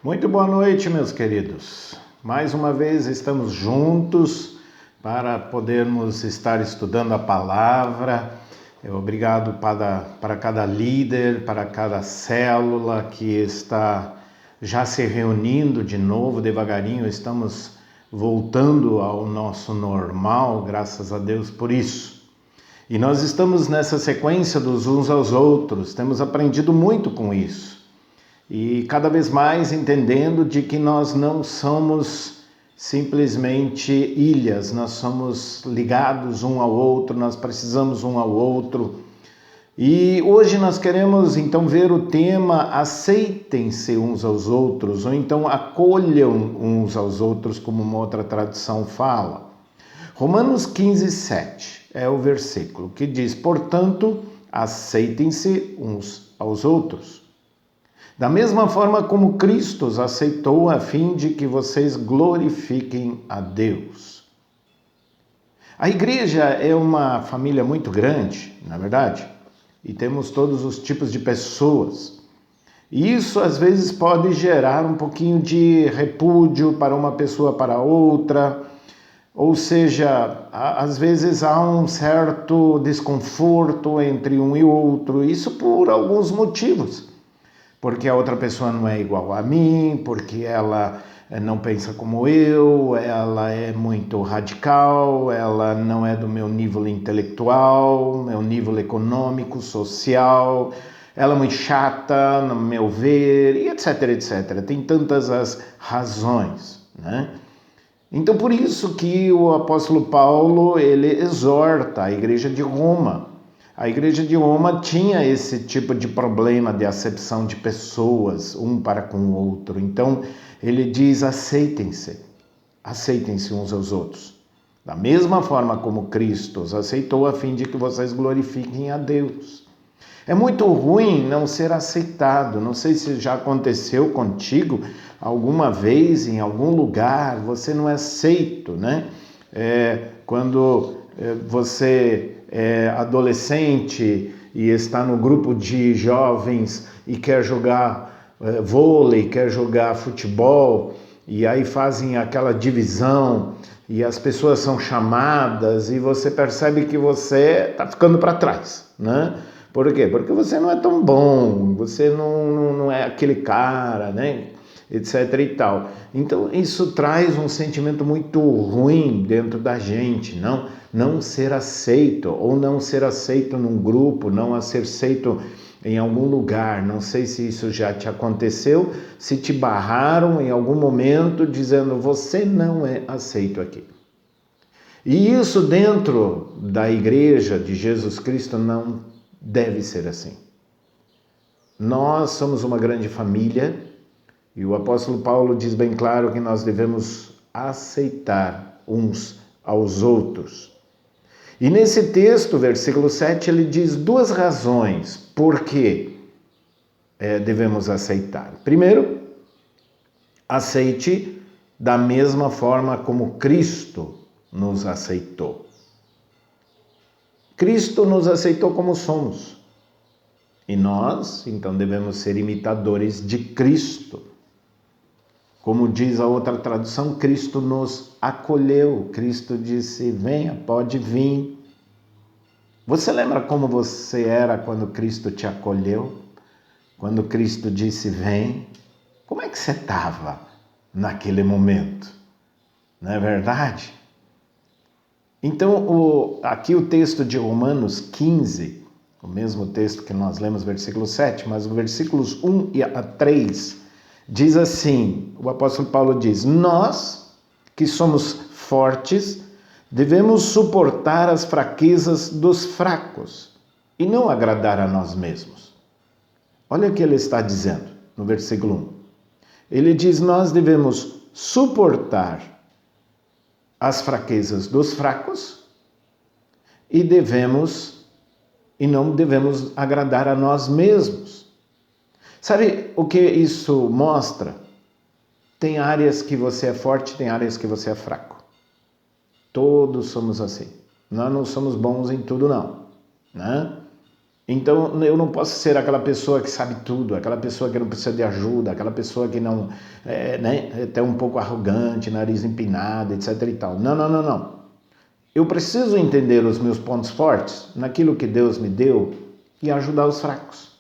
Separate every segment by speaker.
Speaker 1: Muito boa noite, meus queridos. Mais uma vez estamos juntos para podermos estar estudando a palavra. Obrigado para cada líder, para cada célula que está já se reunindo de novo, devagarinho estamos voltando ao nosso normal, graças a Deus por isso. E nós estamos nessa sequência dos uns aos outros, temos aprendido muito com isso. E cada vez mais entendendo de que nós não somos simplesmente ilhas, nós somos ligados um ao outro, nós precisamos um ao outro. E hoje nós queremos então ver o tema aceitem-se uns aos outros, ou então acolham uns aos outros, como uma outra tradução fala. Romanos 15:7 é o versículo que diz, portanto, aceitem-se uns aos outros. Da mesma forma como Cristo os aceitou a fim de que vocês glorifiquem a Deus. A igreja é uma família muito grande, na verdade, e temos todos os tipos de pessoas. E isso às vezes pode gerar um pouquinho de repúdio para uma pessoa para outra, ou seja, às vezes há um certo desconforto entre um e outro, isso por alguns motivos. Porque a outra pessoa não é igual a mim, porque ela não pensa como eu, ela é muito radical, ela não é do meu nível intelectual, meu nível econômico, social, ela é muito chata, no meu ver, e etc, etc. Tem tantas as razões, né? Então, por isso que o apóstolo Paulo, ele exorta a igreja de Roma. A igreja de Roma tinha esse tipo de problema de acepção de pessoas, um para com o outro. Então, ele diz, aceitem-se uns aos outros. Da mesma forma como Cristo os aceitou, a fim de que vocês glorifiquem a Deus. É muito ruim não ser aceitado. Não sei se já aconteceu contigo alguma vez, em algum lugar, você não é aceito, né? Quando você é adolescente e está no grupo de jovens e quer jogar vôlei, quer jogar futebol, e aí fazem aquela divisão e as pessoas são chamadas e você percebe que você está ficando para trás, né? Por quê? Porque você não é tão bom, você não é aquele cara, né? Etc e tal. Então isso traz um sentimento muito ruim dentro da gente, não ser aceito, ou não ser aceito num grupo, não ser aceito em algum lugar. Não sei se isso já te aconteceu, se te barraram em algum momento dizendo você não é aceito aqui. E isso dentro da igreja de Jesus Cristo não deve ser assim. Nós somos uma grande família e o apóstolo Paulo diz bem claro que nós devemos aceitar uns aos outros. E nesse texto, versículo 7, ele diz duas razões por que devemos aceitar. Primeiro, aceite da mesma forma como Cristo nos aceitou. Cristo nos aceitou como somos. E nós, então, devemos ser imitadores de Cristo. Como diz a outra tradução, Cristo nos acolheu. Cristo disse, venha, pode vir. Você lembra como você era quando Cristo te acolheu? Quando Cristo disse, vem? Como é que você estava naquele momento? Não é verdade? Então, aqui o texto de Romanos 15, o mesmo texto que nós lemos, versículo 7, mas os versículos 1 a 3, diz assim, o apóstolo Paulo diz, nós que somos fortes, devemos suportar as fraquezas dos fracos e não agradar a nós mesmos. Olha o que ele está dizendo no versículo 1. Ele diz, nós devemos suportar as fraquezas dos fracos e não devemos agradar a nós mesmos. Sabe o que isso mostra? Tem áreas que você é forte, tem áreas que você é fraco. Todos somos assim. Nós não somos bons em tudo, não, né? Então, eu não posso ser aquela pessoa que sabe tudo, aquela pessoa que não precisa de ajuda, aquela pessoa que não é até um pouco arrogante, nariz empinado, etc. e tal. Não, não, não, não. Eu preciso entender os meus pontos fortes naquilo que Deus me deu e ajudar os fracos.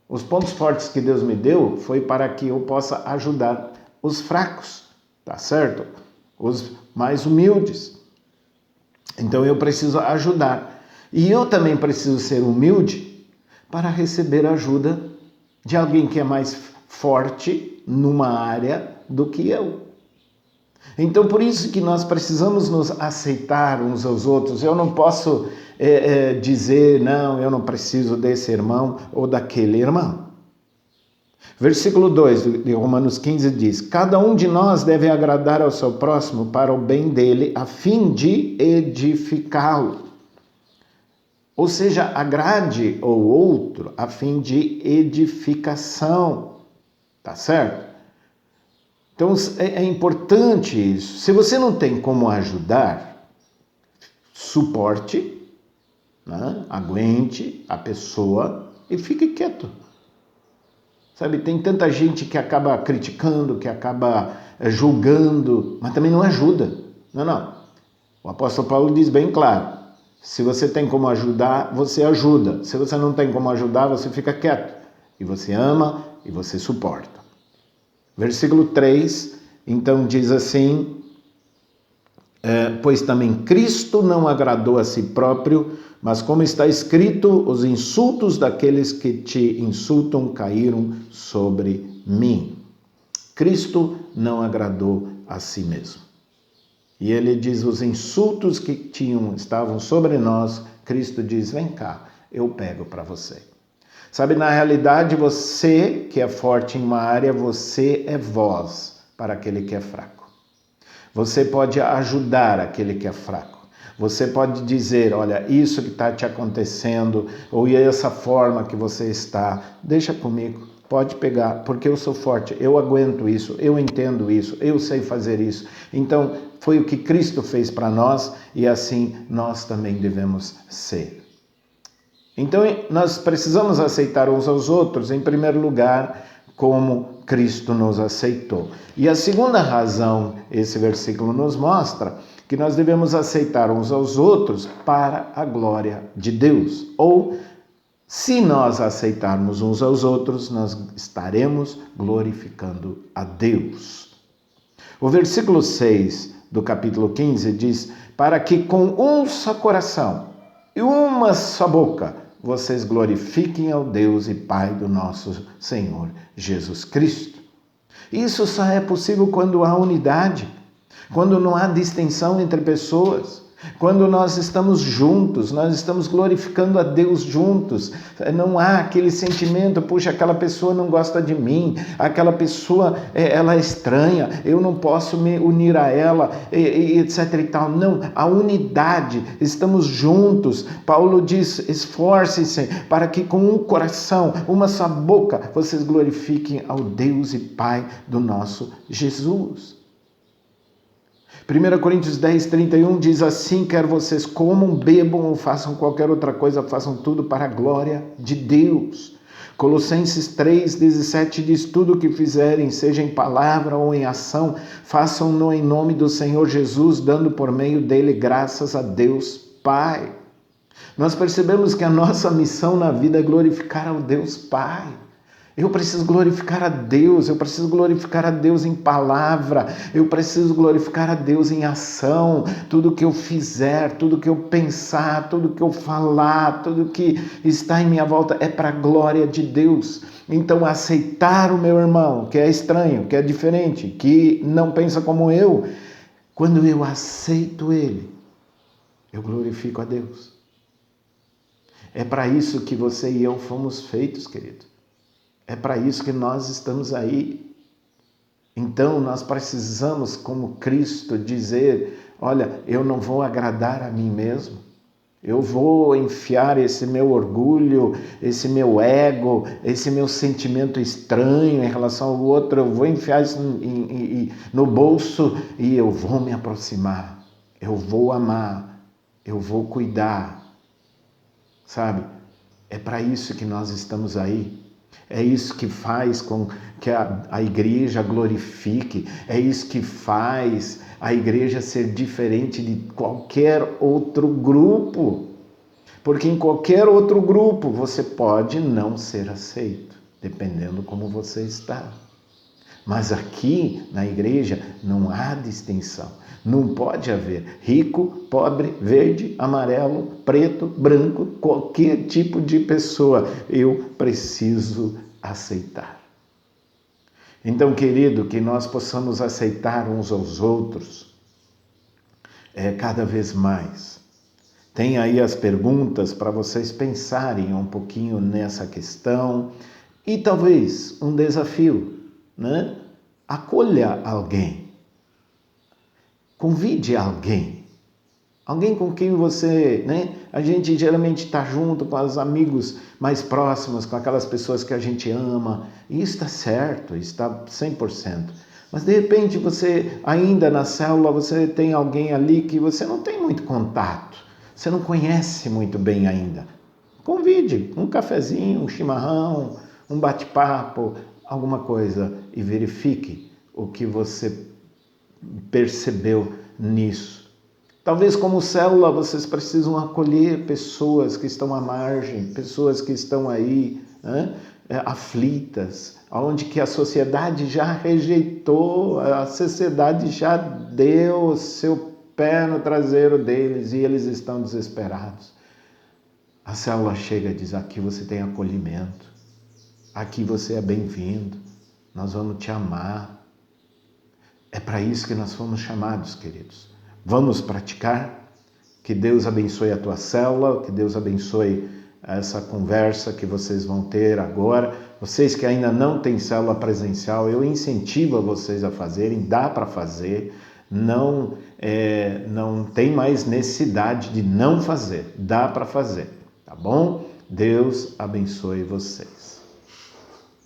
Speaker 1: Os pontos fortes que Deus me deu foi para que eu possa ajudar os fracos, tá certo? Os mais humildes. Então eu preciso ajudar. E eu também preciso ser humilde para receber ajuda de alguém que é mais forte numa área do que eu. Então, por isso que nós precisamos nos aceitar uns aos outros. Eu não posso dizer, não, eu não preciso desse irmão ou daquele irmão. Versículo 2 de Romanos 15 diz: cada um de nós deve agradar ao seu próximo para o bem dele, a fim de edificá-lo. Ou seja, agrade o outro a fim de edificação. Tá certo? Então é importante isso. Se você não tem como ajudar, suporte, né? Aguente a pessoa e fique quieto. Sabe, tem tanta gente que acaba criticando, que acaba julgando, mas também não ajuda. Não, não. O apóstolo Paulo diz bem claro: se você tem como ajudar, você ajuda. Se você não tem como ajudar, você fica quieto. E você ama e você suporta. Versículo 3, então diz assim: pois também Cristo não agradou a si próprio, mas como está escrito, os insultos daqueles que te insultam caíram sobre mim. Cristo não agradou a si mesmo. E ele diz, os insultos que estavam sobre nós, Cristo diz, vem cá, eu pego para você. Sabe, na realidade, você que é forte em uma área, você é voz para aquele que é fraco. Você pode ajudar aquele que é fraco. Você pode dizer, olha, isso que está te acontecendo, ou essa forma que você está, deixa comigo, pode pegar, porque eu sou forte, eu aguento isso, eu entendo isso, eu sei fazer isso. Então, foi o que Cristo fez para nós e assim nós também devemos ser. Então, nós precisamos aceitar uns aos outros, em primeiro lugar, como Cristo nos aceitou. E a segunda razão, esse versículo nos mostra, que nós devemos aceitar uns aos outros para a glória de Deus. Ou, se nós aceitarmos uns aos outros, nós estaremos glorificando a Deus. O versículo 6 do capítulo 15 diz, para que com um só coração e uma só boca, vocês glorifiquem ao Deus e Pai do nosso Senhor Jesus Cristo. Isso só é possível quando há unidade, quando não há distinção entre pessoas, quando nós estamos juntos, nós estamos glorificando a Deus juntos. Não há aquele sentimento, puxa, aquela pessoa não gosta de mim, aquela pessoa ela é estranha, eu não posso me unir a ela, etc e tal. Não, a unidade, estamos juntos. Paulo diz, esforce-se para que com um coração, uma só boca, vocês glorifiquem ao Deus e Pai do nosso Jesus. 1 Coríntios 10, 31 diz assim, quer vocês comam, bebam ou façam qualquer outra coisa, façam tudo para a glória de Deus. Colossenses 3, 17 diz, tudo o que fizerem, seja em palavra ou em ação, façam-no em nome do Senhor Jesus, dando por meio dele graças a Deus Pai. Nós percebemos que a nossa missão na vida é glorificar ao Deus Pai. Eu preciso glorificar a Deus, eu preciso glorificar a Deus em palavra, eu preciso glorificar a Deus em ação. Tudo que eu fizer, tudo que eu pensar, tudo que eu falar, tudo que está em minha volta é para a glória de Deus. Então, aceitar o meu irmão, que é estranho, que é diferente, que não pensa como eu, quando eu aceito ele, eu glorifico a Deus. É para isso que você e eu fomos feitos, querido. É para isso que nós estamos aí. Então, nós precisamos, como Cristo, dizer, olha, eu não vou agradar a mim mesmo. Eu vou enfiar esse meu orgulho, esse meu ego, esse meu sentimento estranho em relação ao outro, eu vou enfiar isso no bolso e eu vou me aproximar. Eu vou amar, eu vou cuidar, sabe? É para isso que nós estamos aí. É isso que faz com que a igreja glorifique. É isso que faz a igreja ser diferente de qualquer outro grupo. Porque em qualquer outro grupo você pode não ser aceito, dependendo como você está. Mas aqui na igreja não há distinção. Não pode haver rico, pobre, verde, amarelo, preto, branco, qualquer tipo de pessoa. Eu preciso aceitar. Então, querido, que nós possamos aceitar uns aos outros cada vez mais. Tem aí as perguntas para vocês pensarem um pouquinho nessa questão e talvez um desafio, né? Acolha alguém, convide alguém com quem você, né? A gente geralmente está junto com os amigos mais próximos, com aquelas pessoas que a gente ama, e isso está certo, está 100%. Mas de repente você, ainda na célula, você tem alguém ali que você não tem muito contato, você não conhece muito bem ainda. Convide um cafezinho, um chimarrão, um bate-papo, alguma coisa e verifique o que você percebeu nisso. Talvez como célula vocês precisam acolher pessoas que estão à margem, pessoas que estão aí, né, aflitas, onde que a sociedade já rejeitou, a sociedade já deu o seu pé no traseiro deles e eles estão desesperados. A célula chega e diz, aqui você tem acolhimento, aqui você é bem-vindo, nós vamos te amar. É para isso que nós fomos chamados, queridos. Vamos praticar? Que Deus abençoe a tua célula, que Deus abençoe essa conversa que vocês vão ter agora. Vocês que ainda não têm célula presencial, eu incentivo vocês a fazerem, dá para fazer. Não tem mais necessidade de não fazer, dá para fazer, tá bom? Deus abençoe vocês.